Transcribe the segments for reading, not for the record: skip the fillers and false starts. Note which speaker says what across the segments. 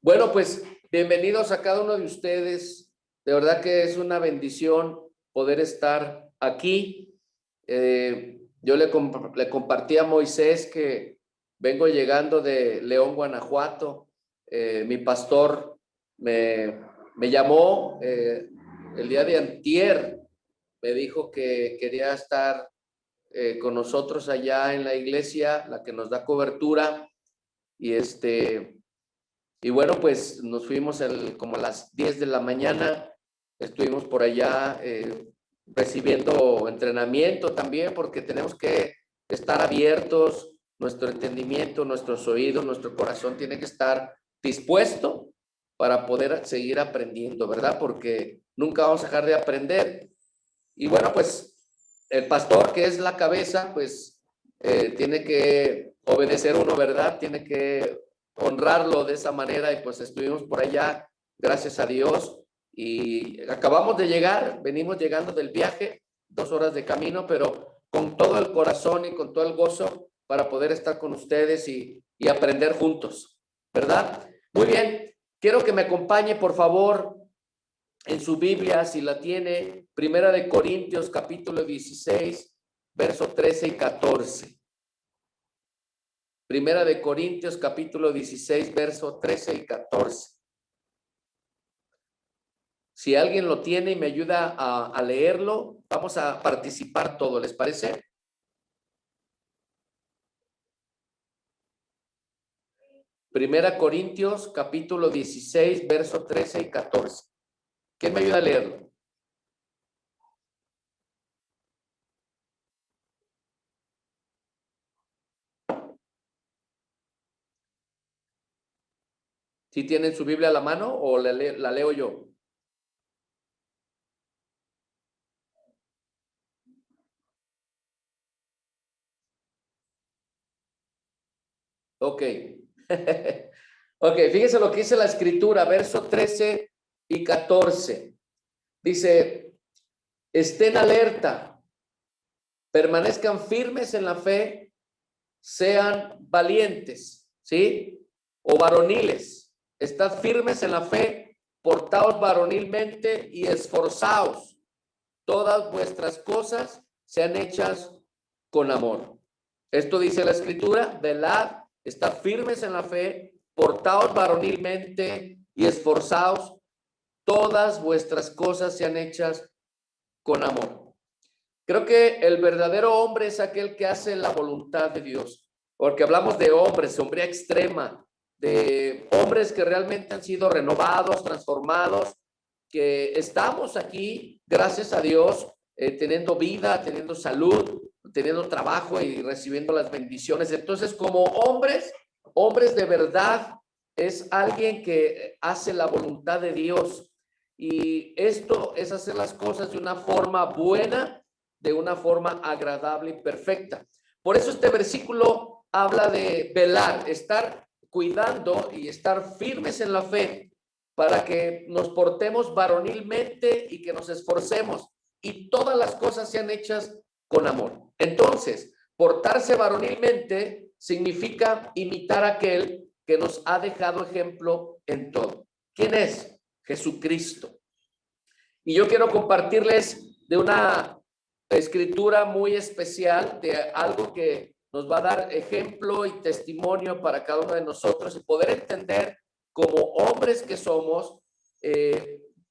Speaker 1: Bueno, pues bienvenidos a cada uno de ustedes. De verdad que es una bendición poder estar aquí. Yo le compartí a Moisés que vengo llegando de León, Guanajuato. Mi pastor me llamó el día de antier. Me dijo que quería estar con nosotros allá en la iglesia, la que nos da cobertura. Y bueno, pues nos fuimos como a las 10 de la mañana, estuvimos por allá recibiendo entrenamiento también, porque tenemos que estar abiertos, nuestro entendimiento, nuestros oídos, nuestro corazón tiene que estar dispuesto para poder seguir aprendiendo, ¿verdad? Porque nunca vamos a dejar de aprender. Y bueno, pues el pastor, que es la cabeza, pues tiene que obedecer uno, ¿verdad? Tiene que honrarlo de esa manera. Y pues estuvimos por allá, gracias a Dios, y acabamos de llegar, venimos llegando del viaje, 2 horas de camino, pero con todo el corazón y con todo el gozo para poder estar con ustedes y aprender juntos, ¿verdad? Muy bien, quiero que me acompañe, por favor, en su Biblia, si la tiene, Primera de Corintios, capítulo 16, verso 13 y 14. Primera de Corintios, capítulo 16, verso 13 y 14. Si alguien lo tiene y me ayuda a leerlo, vamos a participar todo, ¿les parece? Primera Corintios, capítulo 16, verso 13 y 14. ¿Quién me ayuda a leerlo? ¿Sí tienen su Biblia a la mano o la leo yo? Ok. Ok, fíjense lo que dice la escritura, verso 13 y 14. Dice, estén alerta, permanezcan firmes en la fe, sean valientes, ¿sí? O varoniles, estad firmes en la fe, portaos varonilmente y esforzaos. Todas vuestras cosas sean hechas con amor. Esto dice la escritura, velad, estad firmes en la fe, portaos varonilmente y esforzaos. Todas vuestras cosas sean hechas con amor. Creo que el verdadero hombre es aquel que hace la voluntad de Dios, porque hablamos de hombres, hombría extrema, de hombres que realmente han sido renovados, transformados, que estamos aquí, gracias a Dios, teniendo vida, teniendo salud, teniendo trabajo y recibiendo las bendiciones. Entonces, como hombres, hombres de verdad, es alguien que hace la voluntad de Dios. Y esto es hacer las cosas de una forma buena, de una forma agradable y perfecta. Por eso este versículo habla de velar, estar cuidando y estar firmes en la fe para que nos portemos varonilmente y que nos esforcemos y todas las cosas sean hechas con amor. Entonces, portarse varonilmente significa imitar a aquel que nos ha dejado ejemplo en todo. ¿Quién es? Jesucristo. Y yo quiero compartirles de una escritura muy especial, de algo que nos va a dar ejemplo y testimonio para cada uno de nosotros y poder entender como hombres que somos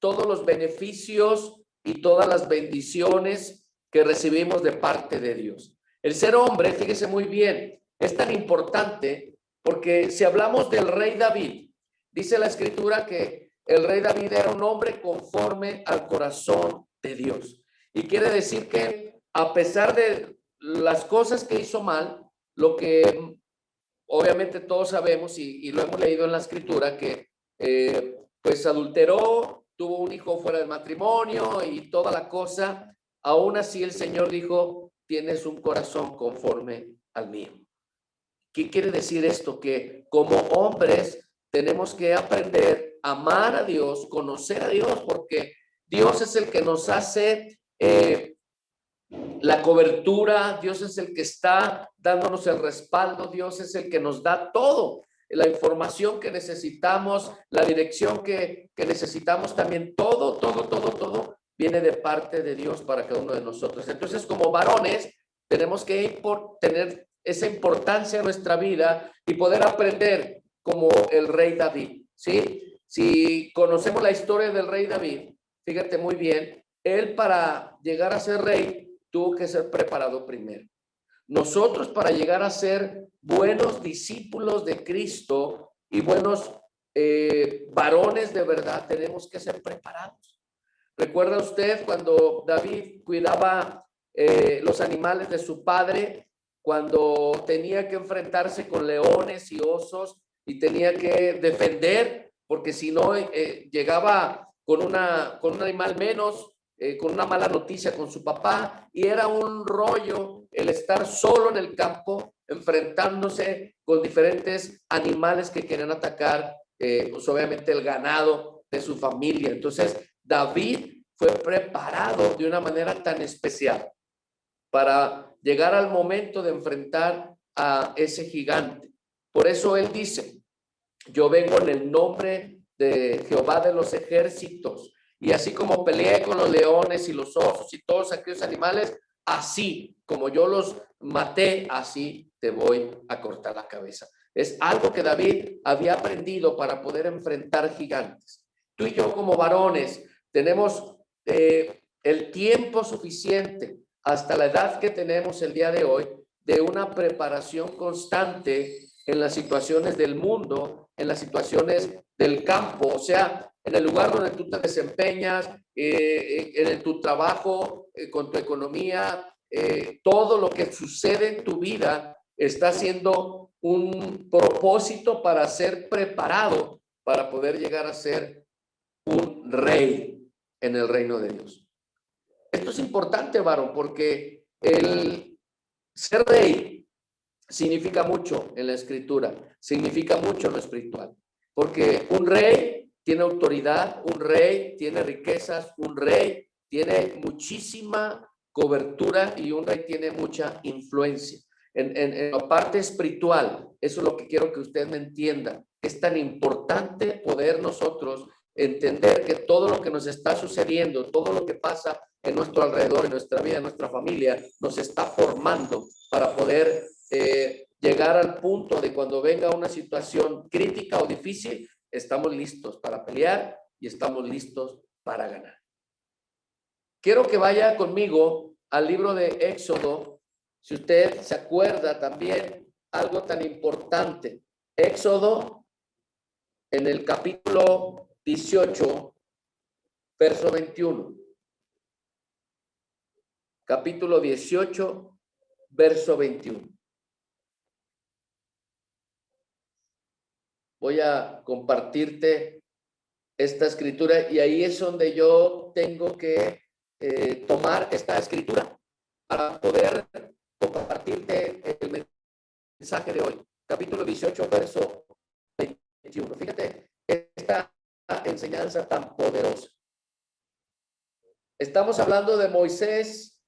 Speaker 1: todos los beneficios y todas las bendiciones que recibimos de parte de Dios. El ser hombre, fíjese muy bien, es tan importante porque si hablamos del rey David, dice la escritura que el rey David era un hombre conforme al corazón de Dios. Y quiere decir que a pesar de las cosas que hizo mal, lo que obviamente todos sabemos y lo hemos leído en la escritura, que pues adulteró, tuvo un hijo fuera del matrimonio y toda la cosa, aún así el Señor dijo, tienes un corazón conforme al mío. ¿Qué quiere decir esto? Que como hombres tenemos que aprender a amar a Dios, conocer a Dios, porque Dios es el que nos hace la cobertura, Dios es el que está dándonos el respaldo, Dios es el que nos da todo. la información que necesitamos, la dirección que necesitamos también, todo viene de parte de Dios para cada uno de nosotros. Entonces, como varones, tenemos que tener esa importancia en nuestra vida y poder aprender como el rey David, ¿sí? Si conocemos la historia del rey David, fíjate muy bien, él para llegar a ser rey tuvo que ser preparado primero. Nosotros para llegar a ser buenos discípulos de Cristo y buenos varones de verdad, tenemos que ser preparados. ¿Recuerda usted cuando David cuidaba los animales de su padre, cuando tenía que enfrentarse con leones y osos y tenía que defender, porque si no llegaba con un animal menos, con una mala noticia con su papá, y era un rollo el estar solo en el campo, enfrentándose con diferentes animales que querían atacar, pues obviamente el ganado de su familia? Entonces, David fue preparado de una manera tan especial para llegar al momento de enfrentar a ese gigante. Por eso él dice, yo vengo en el nombre de Jehová de los ejércitos, y así como peleé con los leones y los osos y todos aquellos animales, así como yo los maté, así te voy a cortar la cabeza. Es algo que David había aprendido para poder enfrentar gigantes. Tú y yo como varones tenemos el tiempo suficiente hasta la edad que tenemos el día de hoy de una preparación constante en las situaciones del mundo, en las situaciones del campo, o sea, en el lugar donde tú te desempeñas, en tu trabajo, con tu economía, todo lo que sucede en tu vida está siendo un propósito para ser preparado para poder llegar a ser un rey en el reino de Dios. Esto es importante, varón, porque el ser rey significa mucho en la escritura, significa mucho en lo espiritual, porque un rey tiene autoridad, un rey tiene riquezas, un rey tiene muchísima cobertura y un rey tiene mucha influencia. En la parte espiritual, eso es lo que quiero que usted me entienda. Es tan importante poder nosotros entender que todo lo que nos está sucediendo, todo lo que pasa en nuestro alrededor, en nuestra vida, en nuestra familia, nos está formando para poder llegar al punto de cuando venga una situación crítica o difícil, estamos listos para pelear y estamos listos para ganar. Quiero que vaya conmigo al libro de Éxodo, si usted se acuerda también algo tan importante. Éxodo en el capítulo 18, verso 21. Capítulo 18, verso 21. Voy a compartirte esta escritura y ahí es donde yo tengo que tomar esta escritura para poder compartirte el mensaje de hoy. Capítulo 18, verso 21. Fíjate esta enseñanza tan poderosa. Estamos hablando de Moisés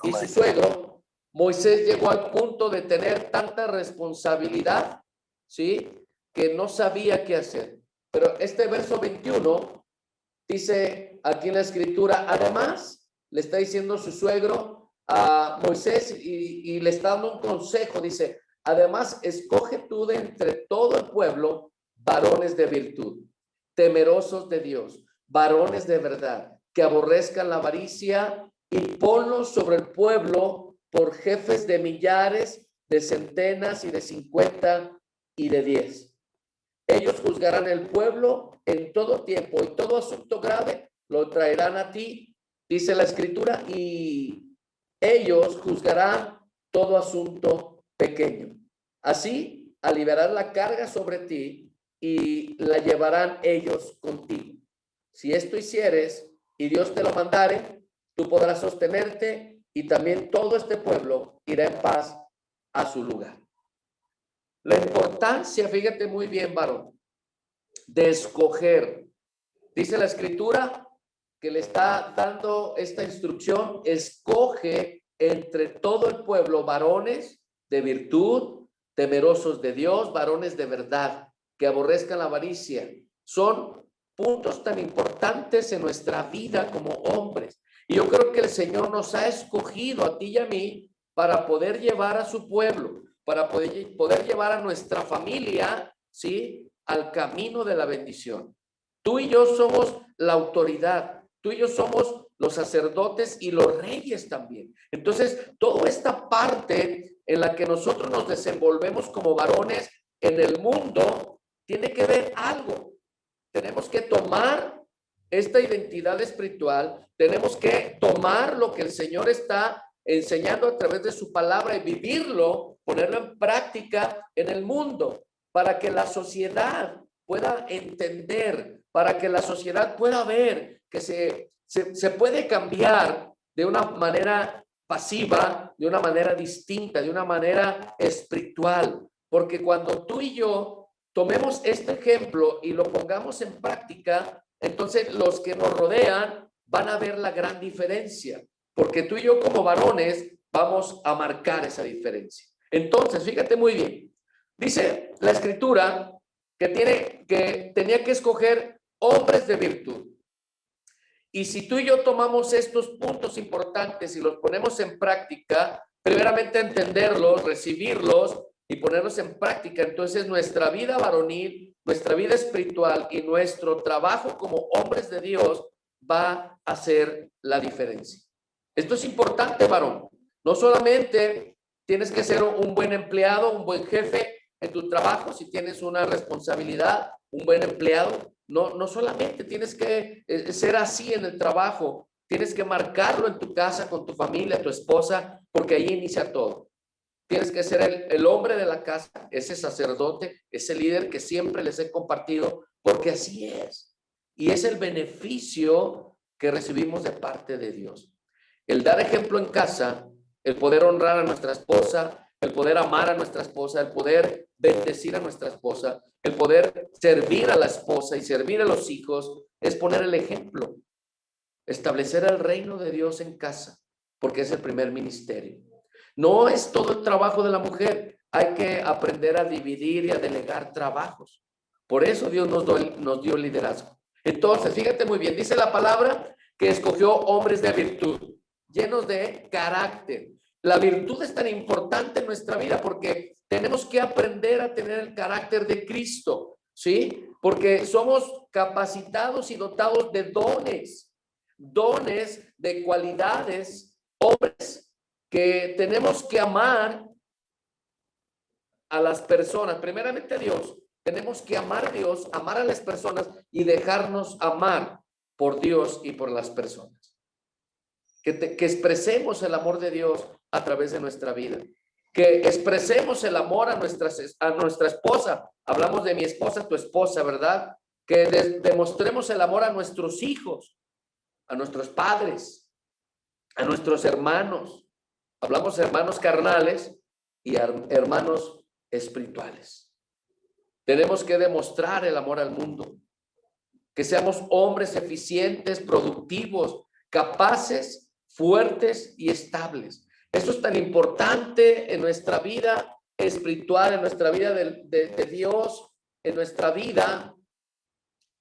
Speaker 1: y su suegro. Moisés llegó al punto de tener tanta responsabilidad, ¿sí?, que no sabía qué hacer. Pero este verso 21 dice aquí en la escritura, además, le está diciendo su suegro a Moisés y le está dando un consejo. Dice, además, escoge tú de entre todo el pueblo varones de virtud, temerosos de Dios, varones de verdad, que aborrezcan la avaricia, y ponlos sobre el pueblo por jefes de millares, de centenas y de 50 y de 10. Ellos juzgarán el pueblo en todo tiempo y todo asunto grave lo traerán a ti, dice la escritura, y ellos juzgarán todo asunto pequeño. Así aliviarán la carga sobre ti y la llevarán ellos contigo. Si esto hicieres y Dios te lo mandare, tú podrás sostenerte y también todo este pueblo irá en paz a su lugar. La importancia, fíjate muy bien, varón, de escoger. Dice la escritura que le está dando esta instrucción: escoge entre todo el pueblo varones de virtud, temerosos de Dios, varones de verdad, que aborrezcan la avaricia. Son puntos tan importantes en nuestra vida como hombres. Y yo creo que el Señor nos ha escogido a ti y a mí para poder llevar a su pueblo, para poder llevar a nuestra familia, ¿sí?, al camino de la bendición. Tú y yo somos la autoridad, tú y yo somos los sacerdotes y los reyes también. Entonces, toda esta parte en la que nosotros nos desenvolvemos como varones en el mundo, tiene que ver algo. Tenemos que tomar esta identidad espiritual, tenemos que tomar lo que el Señor está enseñando a través de su palabra y vivirlo, ponerlo en práctica en el mundo, para que la sociedad pueda entender, para que la sociedad pueda ver que se puede cambiar de una manera pasiva, de una manera distinta, de una manera espiritual. Porque cuando tú y yo tomemos este ejemplo y lo pongamos en práctica, entonces los que nos rodean van a ver la gran diferencia, porque tú y yo como varones vamos a marcar esa diferencia. Entonces, fíjate muy bien, dice la Escritura que tenía que escoger hombres de virtud. Y si tú y yo tomamos estos puntos importantes y los ponemos en práctica, primeramente entenderlos, recibirlos y ponerlos en práctica, entonces nuestra vida varonil, nuestra vida espiritual y nuestro trabajo como hombres de Dios va a hacer la diferencia. Esto es importante, varón. No solamente tienes que ser un buen empleado, un buen jefe en tu trabajo, si tienes una responsabilidad, un buen empleado. No solamente tienes que ser así en el trabajo, tienes que marcarlo en tu casa, con tu familia, tu esposa, porque ahí inicia todo. Tienes que ser el hombre de la casa, ese sacerdote, ese líder que siempre les he compartido, porque así es. Y es el beneficio que recibimos de parte de Dios. El dar ejemplo en casa, el poder honrar a nuestra esposa, el poder amar a nuestra esposa, el poder bendecir a nuestra esposa, el poder servir a la esposa y servir a los hijos, es poner el ejemplo, establecer el reino de Dios en casa, porque es el primer ministerio. No es todo el trabajo de la mujer, hay que aprender a dividir y a delegar trabajos. Por eso Dios nos dio liderazgo. Entonces, fíjate muy bien, dice la palabra que escogió hombres de virtud, llenos de carácter. La virtud es tan importante en nuestra vida porque tenemos que aprender a tener el carácter de Cristo, ¿sí? Porque somos capacitados y dotados de dones de cualidades, hombres, que tenemos que amar a las personas, primeramente a Dios. Tenemos que amar a Dios, amar a las personas y dejarnos amar por Dios y por las personas. Que expresemos el amor de Dios a través de nuestra vida. Que expresemos el amor a nuestra esposa. Hablamos de mi esposa, tu esposa, ¿verdad? Que demostremos el amor a nuestros hijos, a nuestros padres, a nuestros hermanos. Hablamos de hermanos carnales y hermanos espirituales. Tenemos que demostrar el amor al mundo. Que seamos hombres eficientes, productivos, capaces, fuertes y estables. Esto es tan importante en nuestra vida espiritual, en nuestra vida de Dios, en nuestra vida,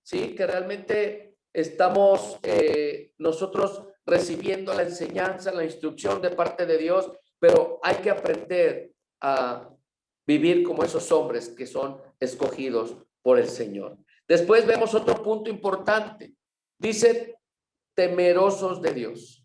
Speaker 1: ¿sí? Que realmente estamos nosotros recibiendo la enseñanza, la instrucción de parte de Dios, pero hay que aprender a vivir como esos hombres que son escogidos por el Señor. Después vemos otro punto importante. Dice, temerosos de Dios.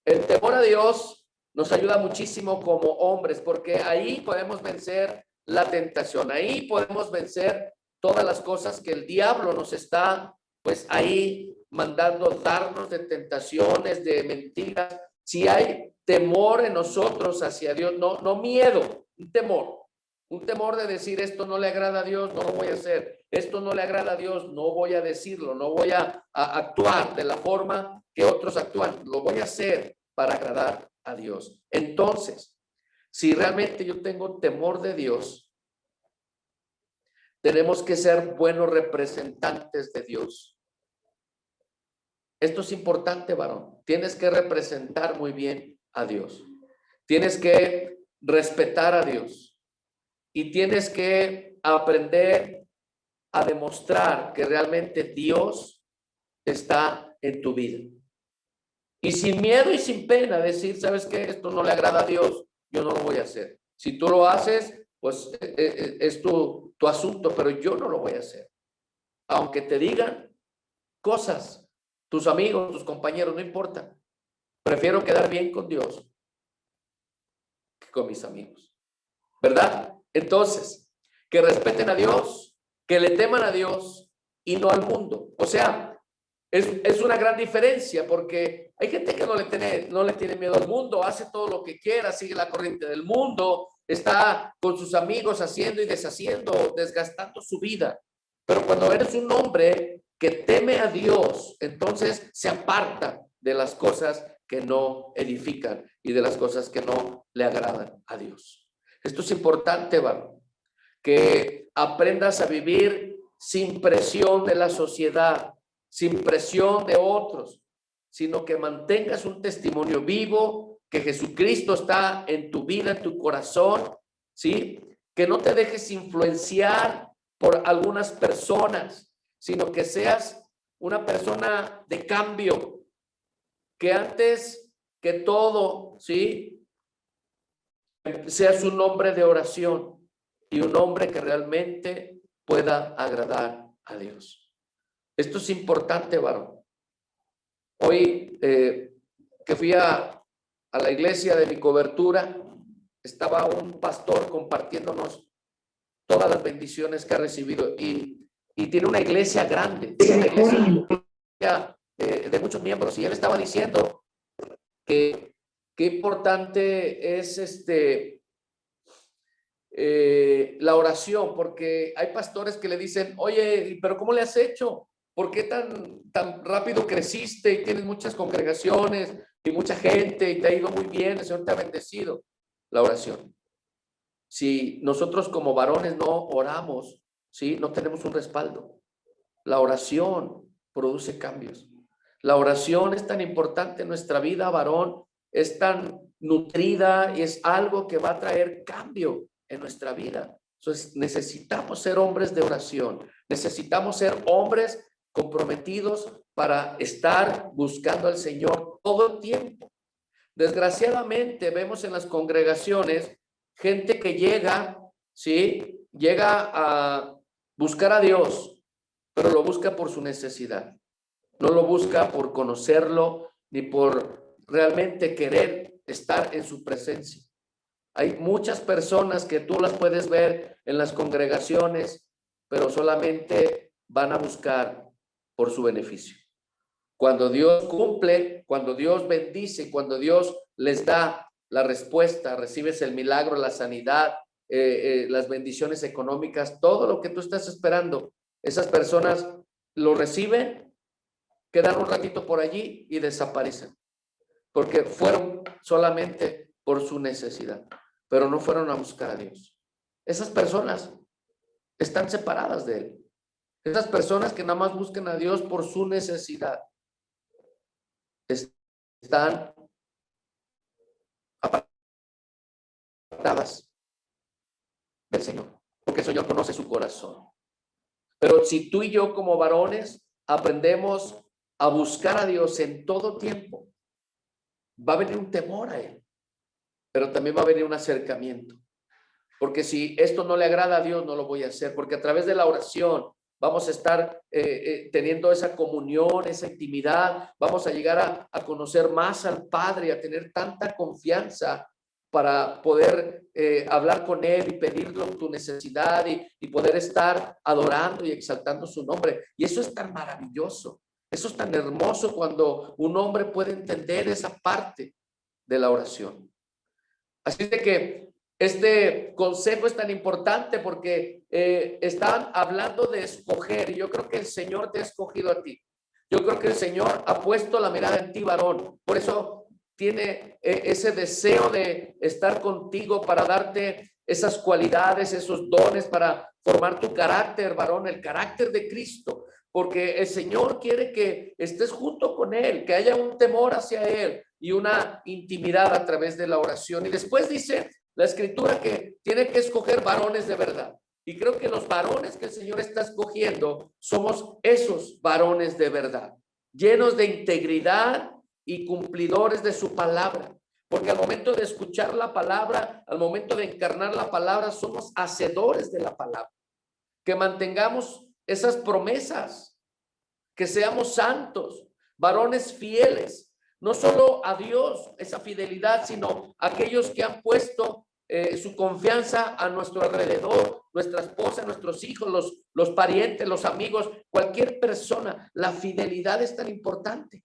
Speaker 1: El temor a Dios nos ayuda muchísimo como hombres, porque ahí podemos vencer la tentación, ahí podemos vencer todas las cosas que el diablo nos está, pues ahí mandando darnos de tentaciones, de mentiras. Si hay temor en nosotros hacia Dios, no miedo, un temor de decir esto no le agrada a Dios, no lo voy a hacer, esto no le agrada a Dios, no voy a decirlo, no voy a actuar de la forma que otros actúan, lo voy a hacer para agradar a Dios. Entonces, si realmente yo tengo temor de Dios, tenemos que ser buenos representantes de Dios. Esto es importante, varón. Tienes que representar muy bien a Dios. Tienes que respetar a Dios. y tienes que aprender a demostrar que realmente Dios está en tu vida. Y sin miedo y sin pena decir, ¿sabes qué? Esto no le agrada a Dios, yo no lo voy a hacer. Si tú lo haces, pues es tu asunto, pero yo no lo voy a hacer. Aunque te digan cosas, tus amigos, tus compañeros, no importa. Prefiero quedar bien con Dios que con mis amigos, ¿verdad? Entonces, que respeten a Dios, que le teman a Dios y no al mundo. O sea, es una gran diferencia, porque hay gente que no le tiene miedo al mundo, hace todo lo que quiera, sigue la corriente del mundo, está con sus amigos haciendo y deshaciendo, desgastando su vida. Pero cuando eres un hombre que teme a Dios, entonces se aparta de las cosas que no edifican y de las cosas que no le agradan a Dios. Esto es importante, varón, que aprendas a vivir sin presión de la sociedad, sin presión de otros, sino que mantengas un testimonio vivo, que Jesucristo está en tu vida, en tu corazón, ¿sí? Que no te dejes influenciar por algunas personas, sino que seas una persona de cambio, que antes que todo, ¿sí? Seas un hombre de oración y un hombre que realmente pueda agradar a Dios. Esto es importante, varón. Hoy que fui a la iglesia de mi cobertura, estaba un pastor compartiéndonos todas las bendiciones que ha recibido y tiene una iglesia grande, una iglesia de muchos miembros, y él estaba diciendo que qué importante es la oración, porque hay pastores que le dicen, oye, pero ¿cómo le has hecho? ¿Por qué tan rápido creciste y tienes muchas congregaciones y mucha gente y te ha ido muy bien, el Señor te ha bendecido? La oración. Si nosotros como varones no oramos, ¿sí? No tenemos un respaldo. La oración produce cambios. La oración es tan importante en nuestra vida, varón, es tan nutrida y es algo que va a traer cambio en nuestra vida. Entonces necesitamos ser hombres de oración, necesitamos ser hombres comprometidos para estar buscando al Señor todo el tiempo. Desgraciadamente vemos en las congregaciones gente que llega, ¿sí? Llega a buscar a Dios, pero lo busca por su necesidad. No lo busca por conocerlo ni por realmente querer estar en su presencia. Hay muchas personas que tú las puedes ver en las congregaciones, pero solamente van a buscar por su beneficio. Cuando Dios cumple, cuando Dios bendice, cuando Dios les da la respuesta, recibes el milagro, la sanidad, las bendiciones económicas, todo lo que tú estás esperando, esas personas lo reciben, quedan un ratito por allí y desaparecen, porque fueron solamente por su necesidad, pero no fueron a buscar a Dios. Esas personas están separadas de Él. Esas personas que nada más buscan a Dios por su necesidad están apartadas del Señor, porque el Señor conoce su corazón. Pero si tú y yo como varones aprendemos a buscar a Dios en todo tiempo, va a venir un temor a Él, pero también va a venir un acercamiento. Porque si esto no le agrada a Dios, no lo voy a hacer, porque a través de la oración vamos a estar teniendo esa comunión, esa intimidad, vamos a llegar a conocer más al Padre, a tener tanta confianza para poder hablar con Él y pedirle tu necesidad y poder estar adorando y exaltando su nombre. Y eso es tan maravilloso, eso es tan hermoso cuando un hombre puede entender esa parte de la oración. Así de que este consejo es tan importante porque están hablando de escoger, y yo creo que el Señor te ha escogido a ti. Yo creo que el Señor ha puesto la mirada en ti, varón. Por eso tiene ese deseo de estar contigo para darte esas cualidades, esos dones para formar tu carácter, varón, el carácter de Cristo. Porque el Señor quiere que estés junto con Él, que haya un temor hacia Él y una intimidad a través de la oración. Y después dice la escritura que tiene que escoger varones de verdad. Y creo que los varones que el Señor está escogiendo somos esos varones de verdad, llenos de integridad y cumplidores de su palabra. Porque al momento de escuchar la palabra, al momento de encarnar la palabra, somos hacedores de la palabra. Que mantengamos esas promesas, que seamos santos, varones fieles, no solo a Dios, esa fidelidad, sino a aquellos que han puesto su confianza a nuestro alrededor, nuestra esposa, nuestros hijos, los parientes, los amigos, cualquier persona. La fidelidad es tan importante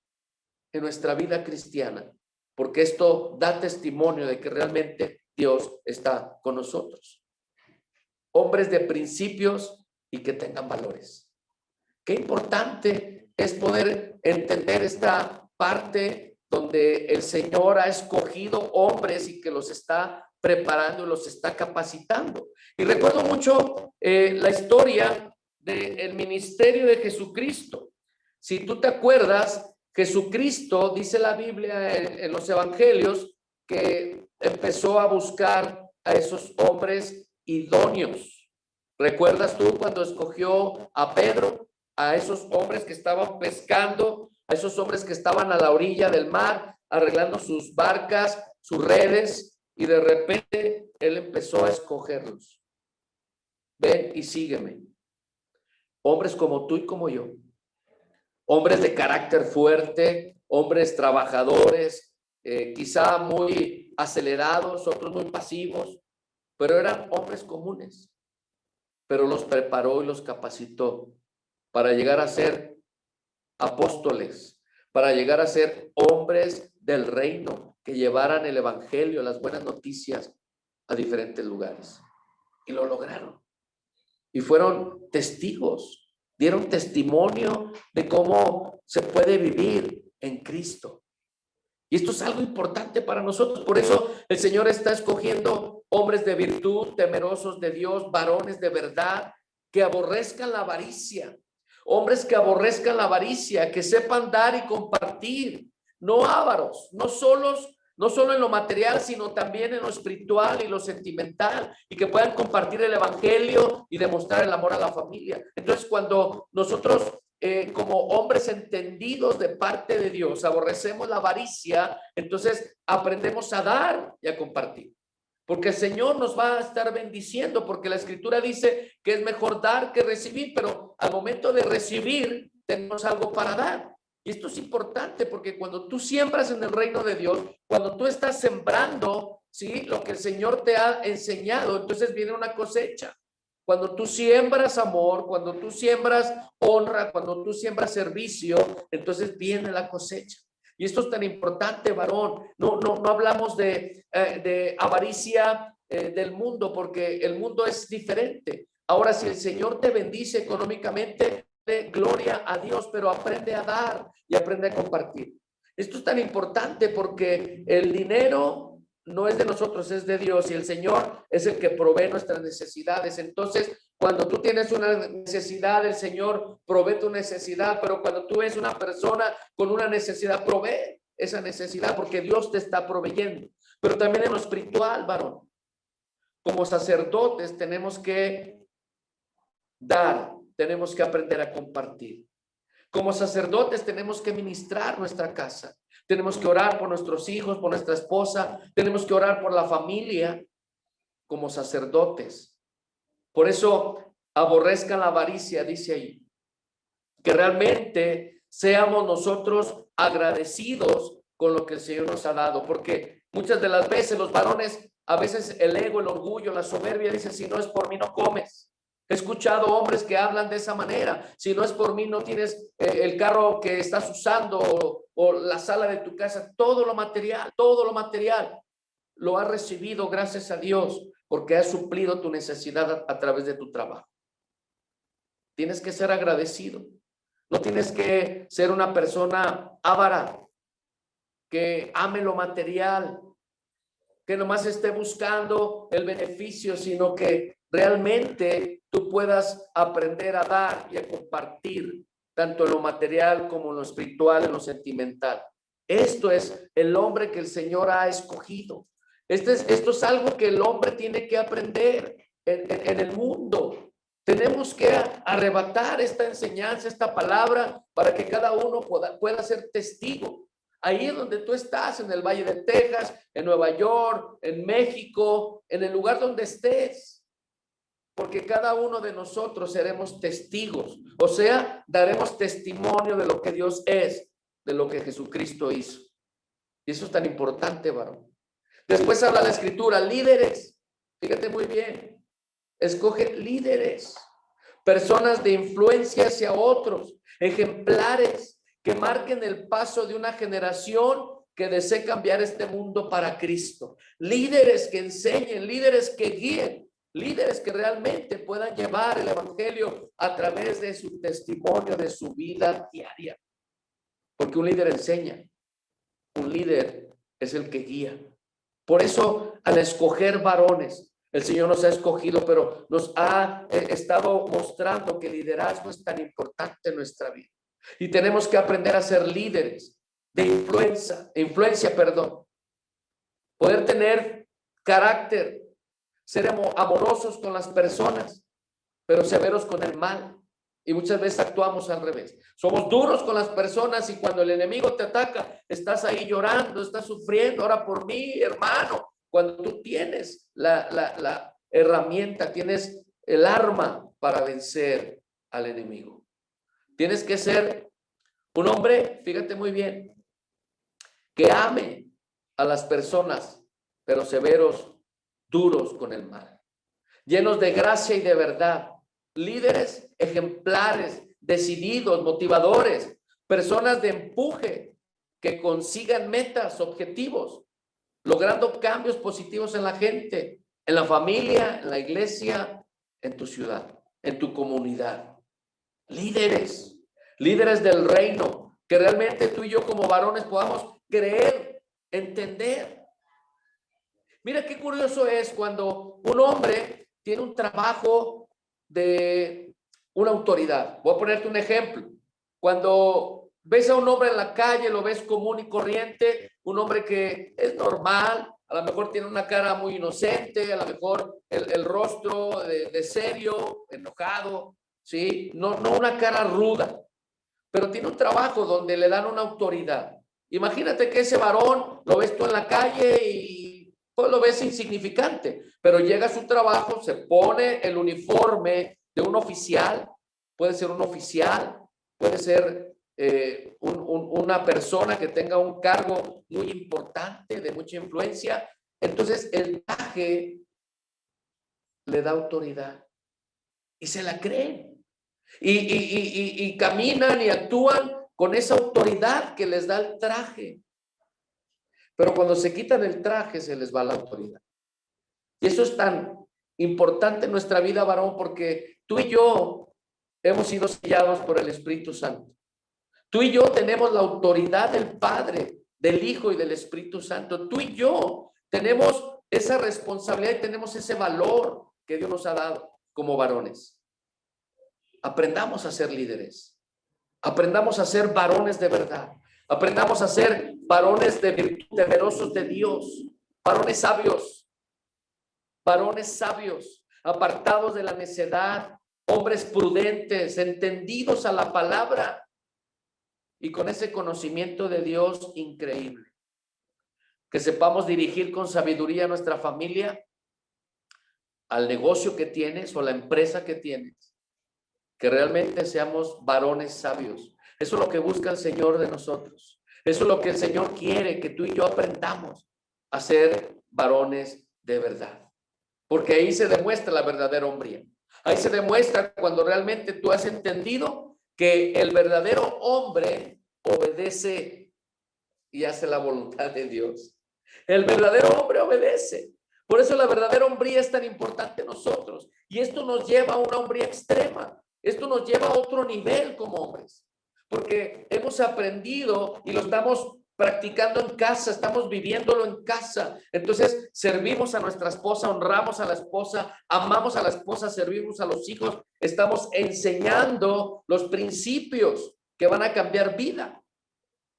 Speaker 1: en nuestra vida cristiana, porque esto da testimonio de que realmente Dios está con nosotros. Hombres de principios y que tengan valores. Qué importante es poder entender esta parte donde el Señor ha escogido hombres y que los está preparando y los está capacitando. Y recuerdo mucho la historia del ministerio de Jesucristo. Si tú te acuerdas, Jesucristo, dice la Biblia en los evangelios, que empezó a buscar a esos hombres idóneos. ¿Recuerdas tú cuando escogió a Pedro, a esos hombres que estaban pescando, a esos hombres que estaban a la orilla del mar, arreglando sus barcas, sus redes, y de repente él empezó a escogerlos? Ven y sígueme. Hombres como tú y como yo, hombres de carácter fuerte, hombres trabajadores, quizá muy acelerados, otros muy pasivos, pero eran hombres comunes, pero los preparó y los capacitó para llegar a ser apóstoles, para llegar a ser hombres del reino, que llevaran el evangelio, las buenas noticias a diferentes lugares. Y lo lograron. Y fueron testigos, dieron testimonio de cómo se puede vivir en Cristo. Y esto es algo importante para nosotros. Por eso el Señor está escogiendo hombres de virtud, temerosos de Dios, varones de verdad, que aborrezcan la avaricia. Hombres que aborrezcan la avaricia, que sepan dar y compartir, no ávaros, no solo en lo material, sino también en lo espiritual y lo sentimental, y que puedan compartir el evangelio y demostrar el amor a la familia. Entonces, cuando nosotros como hombres entendidos de parte de Dios aborrecemos la avaricia, entonces aprendemos a dar y a compartir. Porque el Señor nos va a estar bendiciendo, porque la Escritura dice que es mejor dar que recibir, pero al momento de recibir tenemos algo para dar. Y esto es importante porque cuando tú siembras en el reino de Dios, cuando tú estás sembrando, ¿sí?, lo que el Señor te ha enseñado, entonces viene una cosecha. Cuando tú siembras amor, cuando tú siembras honra, cuando tú siembras servicio, entonces viene la cosecha. Y esto es tan importante, varón. No hablamos de avaricia del mundo, porque el mundo es diferente. Ahora, si el Señor te bendice económicamente, de gloria a Dios, pero aprende a dar y aprende a compartir. Esto es tan importante porque el dinero no es de nosotros, es de Dios, y el Señor es el que provee nuestras necesidades. Entonces, cuando tú tienes una necesidad, el Señor provee tu necesidad, pero cuando tú ves una persona con una necesidad, provee esa necesidad porque Dios te está proveyendo. Pero también en lo espiritual, varón, como sacerdotes tenemos que dar, tenemos que aprender a compartir. Como sacerdotes tenemos que ministrar nuestra casa. Tenemos que orar por nuestros hijos, por nuestra esposa. Tenemos que orar por la familia como sacerdotes. Por eso aborrezcan la avaricia, dice ahí. Que realmente seamos nosotros agradecidos con lo que el Señor nos ha dado. Porque muchas de las veces los varones, a veces el ego, el orgullo, la soberbia, dicen: si no es por mí no comes. He escuchado hombres que hablan de esa manera: si no es por mí no tienes el carro que estás usando o la sala de tu casa. Todo lo material lo has recibido gracias a Dios, porque has suplido tu necesidad a través de tu trabajo. Tienes que ser agradecido. No tienes que ser una persona avara, que ame lo material, que nomás esté buscando el beneficio, sino que realmente tú puedas aprender a dar y a compartir, tanto en lo material como en lo espiritual, en lo sentimental. Esto es el hombre que el Señor ha escogido. Esto es algo que el hombre tiene que aprender en el mundo. Tenemos que arrebatar esta enseñanza, esta palabra, para que cada uno pueda ser testigo. Ahí es donde tú estás, en el Valle de Texas, en Nueva York, en México, en el lugar donde estés. Porque cada uno de nosotros seremos testigos. O sea, daremos testimonio de lo que Dios es, de lo que Jesucristo hizo. Y eso es tan importante, varón. Después habla la Escritura, líderes. Fíjate muy bien. Escoge líderes, personas de influencia hacia otros, ejemplares que marquen el paso de una generación que desee cambiar este mundo para Cristo. Líderes que enseñen, líderes que guíen, líderes que realmente puedan llevar el evangelio a través de su testimonio, de su vida diaria. Porque un líder enseña, un líder es el que guía. Por eso, al escoger varones, el Señor nos ha escogido, pero nos ha estado mostrando que el liderazgo es tan importante en nuestra vida. Y tenemos que aprender a ser líderes de influencia, poder tener carácter, ser amorosos con las personas, pero severos con el mal. Y muchas veces actuamos al revés. Somos duros con las personas y cuando el enemigo te ataca, estás ahí llorando, estás sufriendo. Ora por mí, hermano. Cuando tú tienes la herramienta, tienes el arma para vencer al enemigo. Tienes que ser un hombre, fíjate muy bien, que ame a las personas, pero severos, duros con el mal. Llenos de gracia y de verdad. Líderes ejemplares, decididos, motivadores, personas de empuje que consigan metas, objetivos, logrando cambios positivos en la gente, en la familia, en la iglesia, en tu ciudad, en tu comunidad. Líderes del reino, que realmente tú y yo como varones podamos creer, entender. Mira qué curioso es cuando un hombre tiene un trabajo de una autoridad. Voy a ponerte un ejemplo. Cuando ves a un hombre en la calle, lo ves común y corriente, un hombre que es normal, a lo mejor tiene una cara muy inocente, a lo mejor el rostro de serio, enojado, ¿sí? No una cara ruda, pero tiene un trabajo donde le dan una autoridad. Imagínate que ese varón lo ves tú en la calle y pues lo ves insignificante, pero llega a su trabajo, se pone el uniforme de un oficial, puede ser un oficial, puede ser una persona que tenga un cargo muy importante, de mucha influencia. Entonces el traje le da autoridad y se la creen. Y caminan y actúan con esa autoridad que les da el traje. Pero cuando se quitan el traje, se les va la autoridad. Y eso es tan importante en nuestra vida, varón, porque tú y yo hemos sido sellados por el Espíritu Santo. Tú y yo tenemos la autoridad del Padre, del Hijo y del Espíritu Santo. Tú y yo tenemos esa responsabilidad y tenemos ese valor que Dios nos ha dado como varones. Aprendamos a ser líderes. Aprendamos a ser varones de verdad. Aprendamos a ser varones de virtud, temerosos de Dios. Varones sabios, apartados de la necedad, hombres prudentes, entendidos a la palabra y con ese conocimiento de Dios increíble. Que sepamos dirigir con sabiduría a nuestra familia, al negocio que tienes o la empresa que tienes. Que realmente seamos varones sabios. Eso es lo que busca el Señor de nosotros. Eso es lo que el Señor quiere, que tú y yo aprendamos a ser varones de verdad. Porque ahí se demuestra la verdadera hombría. Ahí se demuestra cuando realmente tú has entendido que el verdadero hombre obedece y hace la voluntad de Dios. El verdadero hombre obedece. Por eso la verdadera hombría es tan importante en nosotros. Y esto nos lleva a una hombría extrema. Esto nos lleva a otro nivel como hombres. Porque hemos aprendido y lo estamos practicando en casa, estamos viviéndolo en casa. Entonces servimos a nuestra esposa, honramos a la esposa, amamos a la esposa, servimos a los hijos. Estamos enseñando los principios que van a cambiar vida.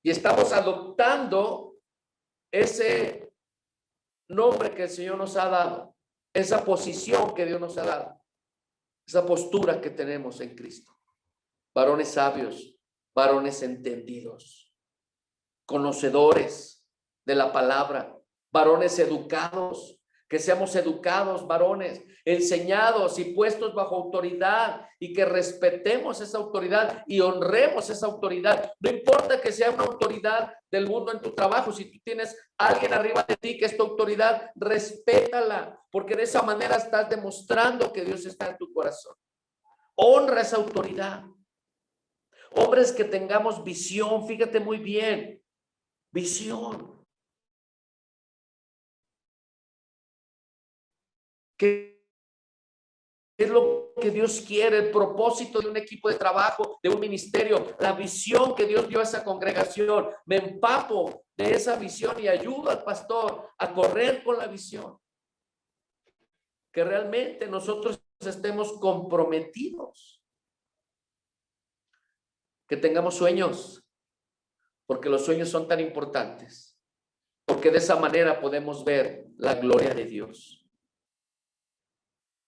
Speaker 1: Y estamos adoptando ese nombre que el Señor nos ha dado, esa posición que Dios nos ha dado, esa postura que tenemos en Cristo. Varones sabios, varones entendidos, conocedores de la palabra, varones educados, que seamos educados, varones, enseñados y puestos bajo autoridad, y que respetemos esa autoridad y honremos esa autoridad. No importa que sea una autoridad del mundo en tu trabajo, si tú tienes a alguien arriba de ti que es tu autoridad, respétala, porque de esa manera estás demostrando que Dios está en tu corazón. Honra esa autoridad. Hombres que tengamos visión, fíjate muy bien, visión. ¿Qué es lo que Dios quiere? El propósito de un equipo de trabajo, de un ministerio, la visión que Dios dio a esa congregación. Me empapo de esa visión y ayudo al pastor a correr con la visión. Que realmente nosotros estemos comprometidos. Que tengamos sueños, porque los sueños son tan importantes. Porque de esa manera podemos ver la gloria de Dios.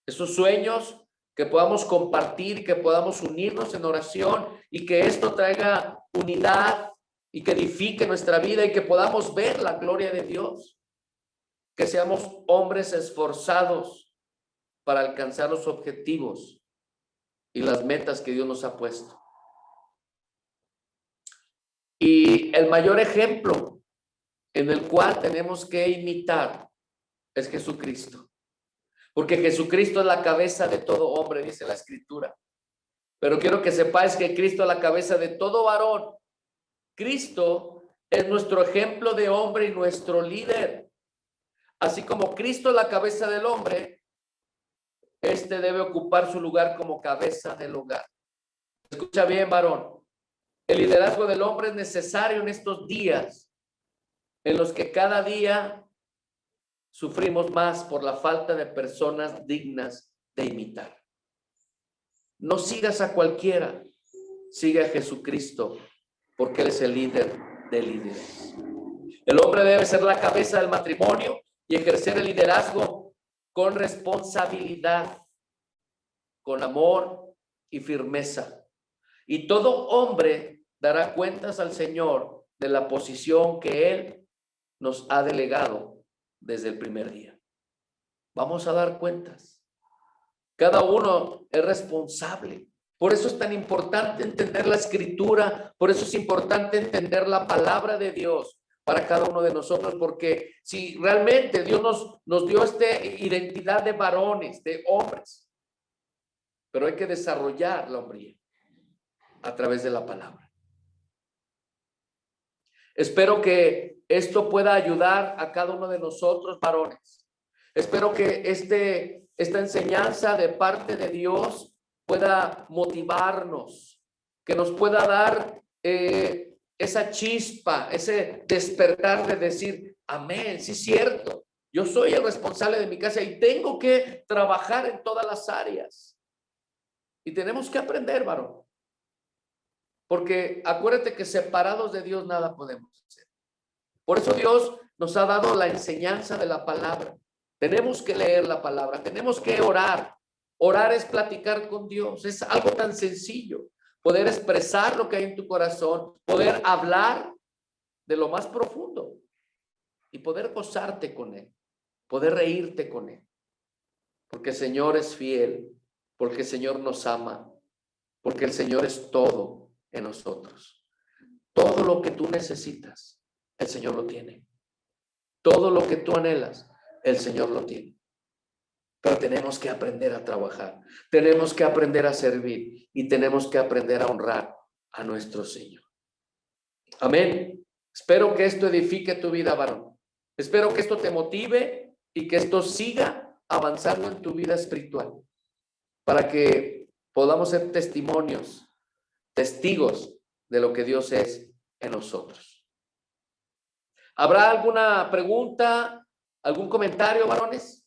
Speaker 1: Esos sueños que podamos compartir, que podamos unirnos en oración y que esto traiga unidad y que edifique nuestra vida y que podamos ver la gloria de Dios. Que seamos hombres esforzados para alcanzar los objetivos y las metas que Dios nos ha puesto. Y el mayor ejemplo en el cual tenemos que imitar es Jesucristo. Porque Jesucristo es la cabeza de todo hombre, dice la Escritura. Pero quiero que sepáis que Cristo es la cabeza de todo varón. Cristo es nuestro ejemplo de hombre y nuestro líder. Así como Cristo es la cabeza del hombre, este debe ocupar su lugar como cabeza del hogar. Escucha bien, varón. El liderazgo del hombre es necesario en estos días en los que cada día sufrimos más por la falta de personas dignas de imitar. No sigas a cualquiera, sigue a Jesucristo, porque Él es el líder de líderes. El hombre debe ser la cabeza del matrimonio y ejercer el liderazgo con responsabilidad, con amor y firmeza. Y todo hombre dará cuentas al Señor de la posición que Él nos ha delegado desde el primer día. Vamos a dar cuentas. Cada uno es responsable. Por eso es tan importante entender la Escritura, por eso es importante entender la palabra de Dios para cada uno de nosotros, porque si realmente Dios nos dio esta identidad de varones, de hombres, pero hay que desarrollar la hombría a través de la palabra. Espero que esto pueda ayudar a cada uno de nosotros, varones. Espero que esta enseñanza de parte de Dios pueda motivarnos, que nos pueda dar esa chispa, ese despertar de decir, amén, sí es cierto, yo soy el responsable de mi casa y tengo que trabajar en todas las áreas. Y tenemos que aprender, varón. Porque acuérdate que separados de Dios nada podemos hacer. Por eso Dios nos ha dado la enseñanza de la palabra. Tenemos que leer la palabra, tenemos que orar. Orar es platicar con Dios, es algo tan sencillo. Poder expresar lo que hay en tu corazón, poder hablar de lo más profundo y poder gozarte con Él, poder reírte con Él. Porque el Señor es fiel, porque el Señor nos ama, porque el Señor es todo en nosotros. Todo lo que tú necesitas, el Señor lo tiene. Todo lo que tú anhelas, el Señor lo tiene. Pero tenemos que aprender a trabajar, tenemos que aprender a servir y tenemos que aprender a honrar a nuestro Señor. Amén. Espero que esto edifique tu vida, varón. Espero que esto te motive y que esto siga avanzando en tu vida espiritual para que podamos ser testimonios, testigos de lo que Dios es en nosotros. ¿Habrá alguna pregunta, algún comentario, varones?